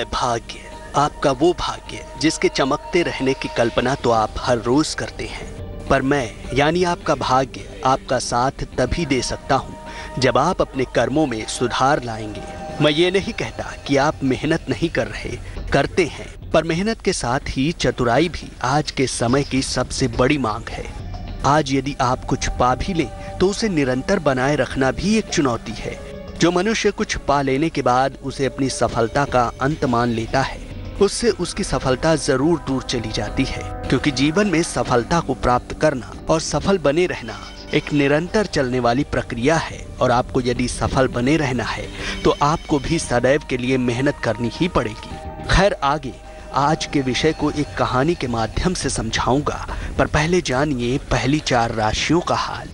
है भाग्य, आपका वो भाग्य जिसके चमकते रहने की कल्पना तो आप हर रोज करते हैं, पर मैं यानी आपका भाग्य आपका साथ तभी दे सकता हूँ जब आप अपने कर्मों में सुधार लाएंगे। मैं ये नहीं कहता कि आप मेहनत नहीं कर रहे, करते हैं, पर मेहनत के साथ ही चतुराई भी आज के समय की सबसे बड़ी मांग है। आज यदि आप कुछ पा भी लें तो उसे निरंतर बनाए रखना भी एक चुनौती है। जो मनुष्य कुछ पा लेने के बाद उसे अपनी सफलता का अंत मान लेता है, उससे उसकी सफलता जरूर दूर चली जाती है, क्योंकि जीवन में सफलता को प्राप्त करना और सफल बने रहना एक निरंतर चलने वाली प्रक्रिया है। और आपको यदि सफल बने रहना है तो आपको भी सदैव के लिए मेहनत करनी ही पड़ेगी। खैर, आगे आज के विषय को एक कहानी के माध्यम से समझाऊंगा, पर पहले जानिए पहली 4 राशियों का हाल।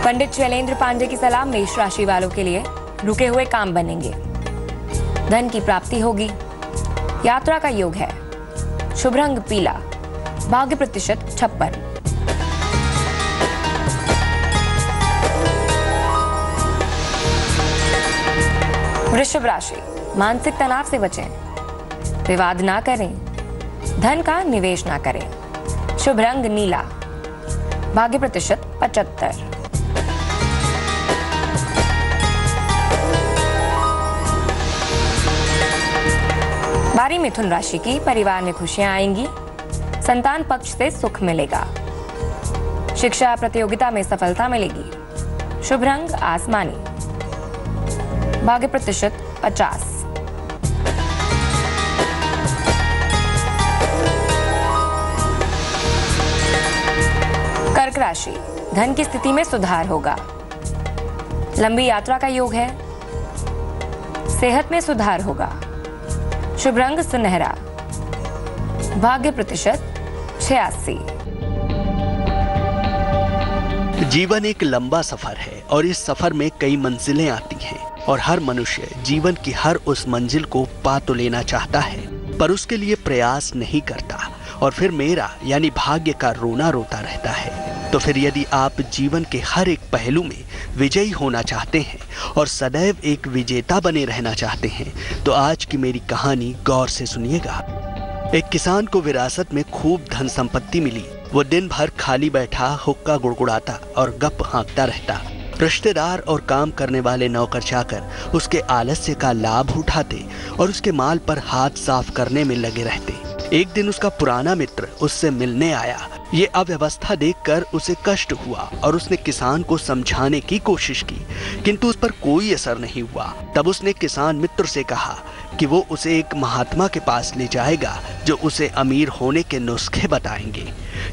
पंडित शैलेंद्र पांडे की सलाह मेष राशि वालों के लिए रुके हुए काम बनेंगे, धन की प्राप्ति होगी, यात्रा का योग है, शुभ रंग पीला, भाग्य प्रतिशत 56। वृषभ राशि, मानसिक तनाव से बचें, विवाद ना करें, धन का निवेश ना करें, शुभ रंग नीला, भाग्य प्रतिशत 75। बारी मिथुन राशि की, परिवार में खुशियां आएंगी, संतान पक्ष से सुख मिलेगा, शिक्षा प्रतियोगिता में सफलता मिलेगी, शुभ रंग आसमानी, भाग्य प्रतिशत 50। कर्क राशि, धन की स्थिति में सुधार होगा, लंबी यात्रा का योग है, सेहत में सुधार होगा, शुभ रंग सुनहरा, भाग्य प्रतिशत 86। जीवन एक लंबा सफर है और इस सफर में कई मंजिलें आती हैं और हर मनुष्य जीवन की हर उस मंजिल को पा तो लेना चाहता है, पर उसके लिए प्रयास नहीं करता और फिर मेरा यानी भाग्य का रोना रोता रहता है। तो फिर यदि आप जीवन के हर एक पहलू में विजयी होना चाहते हैं और सदैव एक विजेता बने रहना चाहते हैं तो आज की मेरी कहानी गौर से सुनिएगा। एक किसान को विरासत में खूब धन संपत्ति मिली। वो दिन भर खाली बैठा हुक्का गुड़गुड़ाता और गप हाँकता रहता। रिश्तेदार और काम करने वाले नौकर चाकर उसके आलस्य का लाभ उठाते और उसके माल पर हाथ साफ करने में लगे रहते। एक दिन उसका पुराना मित्र उससे मिलने आया। ये अव्यवस्था देखकर उसे कष्ट हुआ और उसने किसान को समझाने की कोशिश की, किंतु उस पर कोई असर नहीं हुआ। तब उसने किसान मित्र से कहा कि वो उसे एक महात्मा के पास ले जाएगा जो उसे अमीर होने के नुस्खे बताएंगे।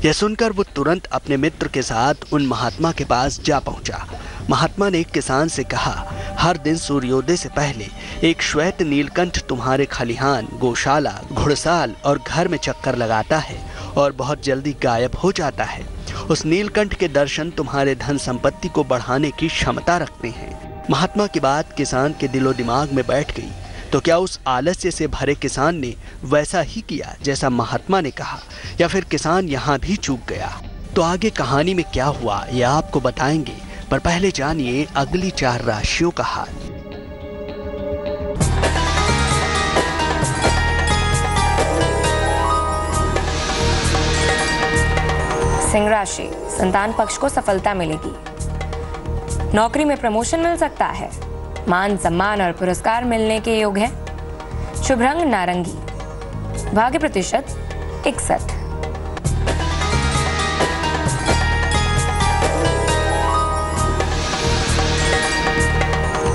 यह सुनकर वो तुरंत अपने मित्र के साथ उन महात्मा के पास जा पहुंचा। महात्मा ने किसान से कहा, हर दिन सूर्योदय से पहले एक श्वेत नीलकंठ तुम्हारे खलिहान, गौशाला, घुड़साल और घर में चक्कर लगाता है और बहुत जल्दी गायब हो जाता है। उस नीलकंठ के दर्शन तुम्हारे धन संपत्ति को बढ़ाने की क्षमता रखते हैं। महात्मा की बात किसान के दिलो दिमाग में बैठ गई। तो क्या उस आलस्य से भरे किसान ने वैसा ही किया जैसा महात्मा ने कहा, या फिर किसान यहाँ भी चूक गया? तो आगे कहानी में क्या हुआ यह आपको बताएंगे, पर पहले जानिए अगली 4 राशियों का हाल। सिंह राशि, संतान पक्ष को सफलता मिलेगी, नौकरी में प्रमोशन मिल सकता है, मान सम्मान और पुरस्कार मिलने के योग है, शुभ रंग नारंगी, भाग्य प्रतिशत 61।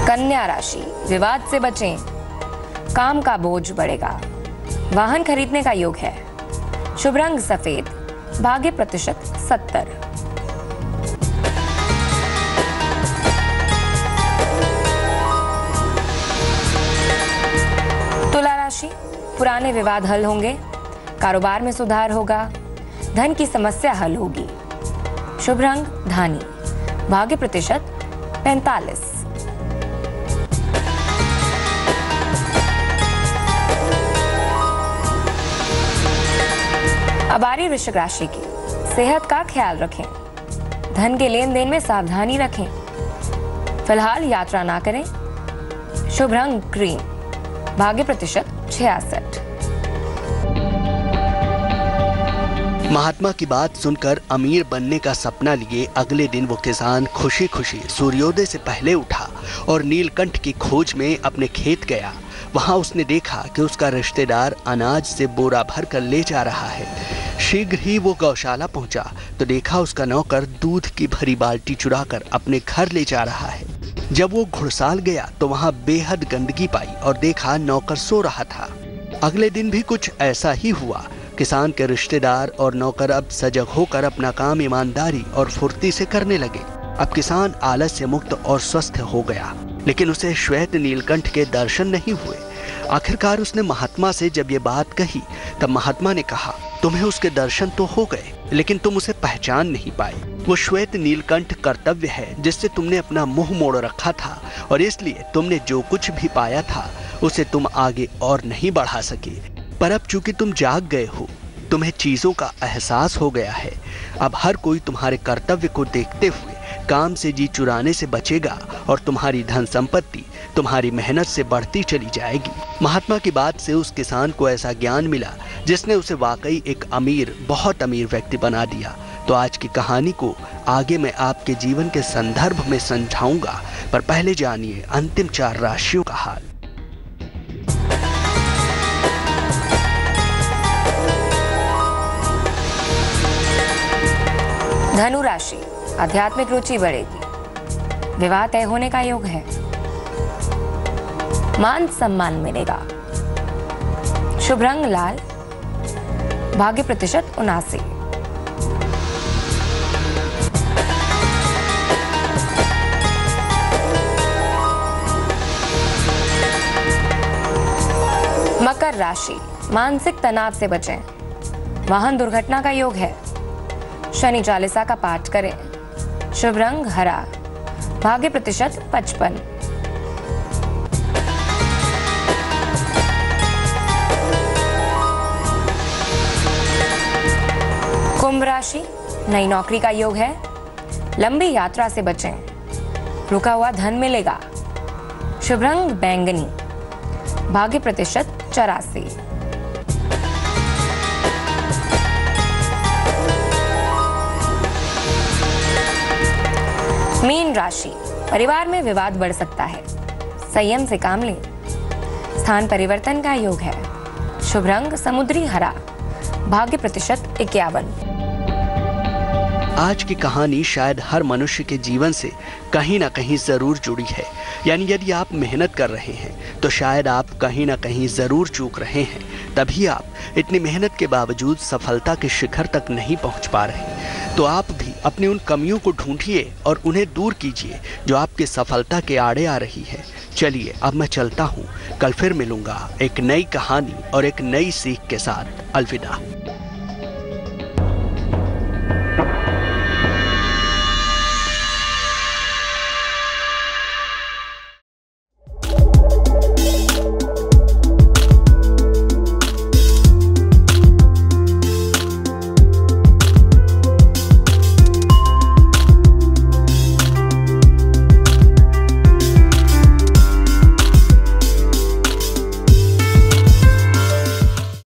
कन्या राशि, विवाद से बचें, काम का बोझ बढ़ेगा, वाहन खरीदने का योग है, शुभ रंग सफेद, भाग्य प्रतिशत 70। तुला राशि, पुराने विवाद हल होंगे, कारोबार में सुधार होगा, धन की समस्या हल होगी, शुभ रंग धानी, भाग्य प्रतिशत 45। अब आ रही वृश्चिक राशि की, सेहत का ख्याल रखें, धन के लेन देन में सावधानी रखें। फिलहाल यात्रा ना करें। शुभ रंग ग्रीन। भाग्य प्रतिशत 66। महात्मा की बात सुनकर अमीर बनने का सपना लिए अगले दिन वो किसान खुशी खुशी सूर्योदय से पहले उठा और नीलकंठ की खोज में अपने खेत गया। वहां उसने देखा कि उसका रिश्तेदार अनाज से बोरा भर कर ले जा रहा है। शीघ्र ही वो गौशाला पहुंचा तो देखा उसका नौकर दूध की भरी बाल्टी चुराकर अपने घर ले जा रहा है। जब वो घुड़साल गया तो वहां बेहद गंदगी पाई और देखा नौकर सो रहा था। अगले दिन भी कुछ ऐसा ही हुआ। किसान के रिश्तेदार और नौकर अब सजग होकर अपना काम ईमानदारी और फुर्ती से करने लगे। अब किसान आलस्य मुक्त और स्वस्थ हो गया, लेकिन उसे श्वेत नीलकंठ के दर्शन नहीं हुए। आखिरकार उसने महात्मा से जब ये बात कही तब महात्मा ने कहा, तुम्हें उसके दर्शन तो हो गए, लेकिन तुम उसे पहचान नहीं पाए। वो श्वेत नीलकंठ कर्तव्य है जिससे तुमने अपना मुंह मोड़ रखा था और इसलिए तुमने जो कुछ भी पाया था उसे तुम आगे और नहीं बढ़ा सके। पर अब चूंकि तुम जाग गए हो, तुम्हें चीजों का एहसास हो गया है। अब हर कोई तुम्हारे कर्तव्य को देखते हुए काम से जी चुराने से बचेगा और तुम्हारी धन संपत्ति तुम्हारी मेहनत से बढ़ती चली जाएगी। महात्मा की बात से उस किसान को ऐसा ज्ञान मिला जिसने उसे वाकई एक अमीर, बहुत अमीर व्यक्ति बना दिया। तो आज की कहानी को आगे मैं आपके जीवन के संदर्भ में समझाऊंगा, पर पहले जानिए अंतिम 4 राशियों का हाल। धनु राशि, आध्यात्मिक रुचि बढ़ेगी। विवाह तय होने का योग है। मान सम्मान मिलेगा। शुभ रंग लाल। भाग्य प्रतिशत 79। मकर राशि, मानसिक तनाव से बचें। वाहन दुर्घटना का योग है। शनि चालीसा का पाठ करें। शुभ रंग हरा। भाग्य प्रतिशत 55। कुंभ राशि, नई नौकरी का योग है। लंबी यात्रा से बचें। रुका हुआ धन मिलेगा। शुभ रंग बैंगनी। भाग्य प्रतिशत 84। मीन राशि, परिवार में विवाद बढ़ सकता है। संयम से काम लें। स्थान परिवर्तन का योग है। शुभ रंग समुद्री हरा। भाग्य प्रतिशत 51। आज की कहानी शायद हर मनुष्य के जीवन से कहीं ना कहीं जरूर जुड़ी है। यानी यदि आप मेहनत कर रहे हैं तो शायद आप कहीं ना कहीं जरूर चूक रहे हैं, तभी आप इतनी मेहनत के बावजूद सफलता के शिखर तक नहीं पहुंच पा रहे। तो आप भी अपनी उन कमियों को ढूंढिए और उन्हें दूर कीजिए जो आपकी सफलता के आड़े आ रही है। चलिए अब मैं चलता हूँ, कल फिर मिलूंगा एक नई कहानी और एक नई सीख के साथ। अलविदा।